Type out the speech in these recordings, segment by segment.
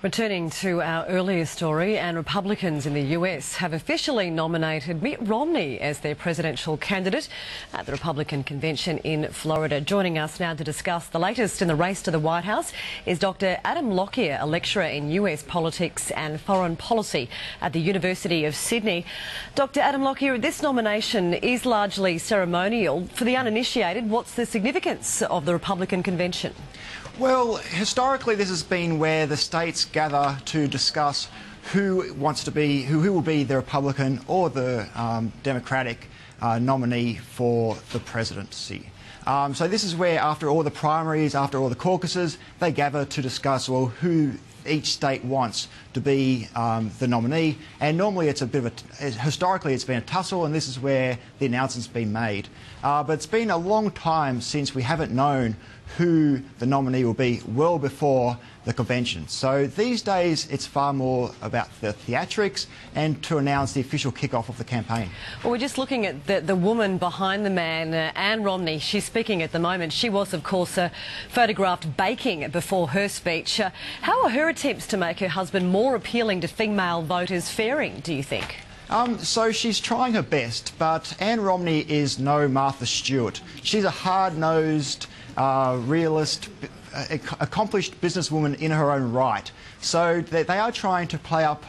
Returning to our earlier story, and Republicans in the US have officially nominated Mitt Romney as their presidential candidate at the Republican convention in Florida. Joining us now to discuss the latest in the race to the White House is Dr. Adam Lockyer, a lecturer in US politics and foreign policy at the University of Sydney. Dr. Adam Lockyer, this nomination is largely ceremonial. For the uninitiated, what's the significance of the Republican convention? Well, historically this has been where the states gather to discuss who will be the Republican or the Democratic nominee for the presidency. So this is where, after all the primaries, after all the caucuses, they gather to discuss, well, who each state wants to be the nominee. And normally it's a bit of historically it's been a tussle, and this is where the announcement's been made. But it's been a long time since we haven't known who the nominee will be, well before the convention. So these days it's far more about the theatrics and to announce the official kick-off of the campaign. Well, we're just looking at the woman behind the man, Anne Romney. She's speaking at the moment. She was, of course, photographed baking before her speech. How are her attempts to make her husband more appealing to female voters faring, do you think? So she's trying her best, but Anne Romney is no Martha Stewart. She's a hard-nosed, realist, accomplished businesswoman in her own right. So they are trying to play up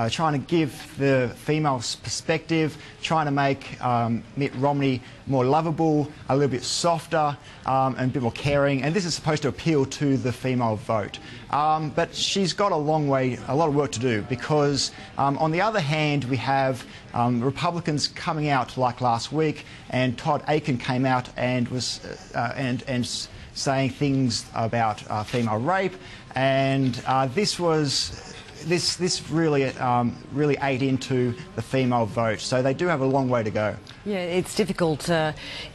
trying to give the female perspective, trying to make Mitt Romney more lovable, a little bit softer, and a bit more caring. And this is supposed to appeal to the female vote. But she's got a lot of work to do, because on the other hand, we have Republicans coming out like last week, and Todd Akin came out and was and saying things about female rape, and this really ate into the female vote. So they do have a long way to go. Yeah, it's difficult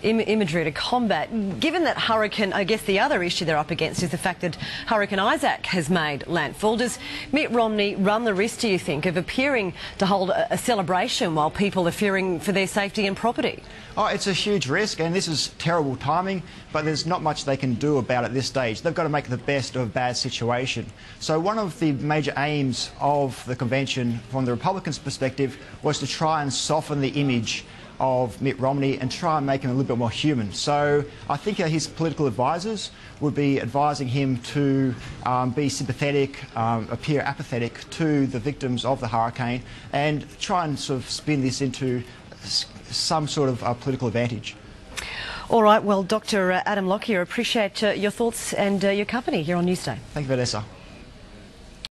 imagery to combat. Given that Hurricane, I guess the other issue they're up against is the fact that Hurricane Isaac has made landfall. Does Mitt Romney run the risk, do you think, of appearing to hold a celebration while people are fearing for their safety and property? Oh, it's a huge risk, and this is terrible timing, but there's not much they can do about it at this stage. They've got to make the best of a bad situation. So one of the major aims of the convention, from the Republicans' perspective, was to try and soften the image of Mitt Romney and try and make him a little bit more human. So I think his political advisors would be advising him to be sympathetic, appear apathetic to the victims of the hurricane, and try and sort of spin this into some sort of political advantage. All right, well, Dr. Adam Lockyer, appreciate your thoughts and your company here on Newsday. Thank you, Vanessa.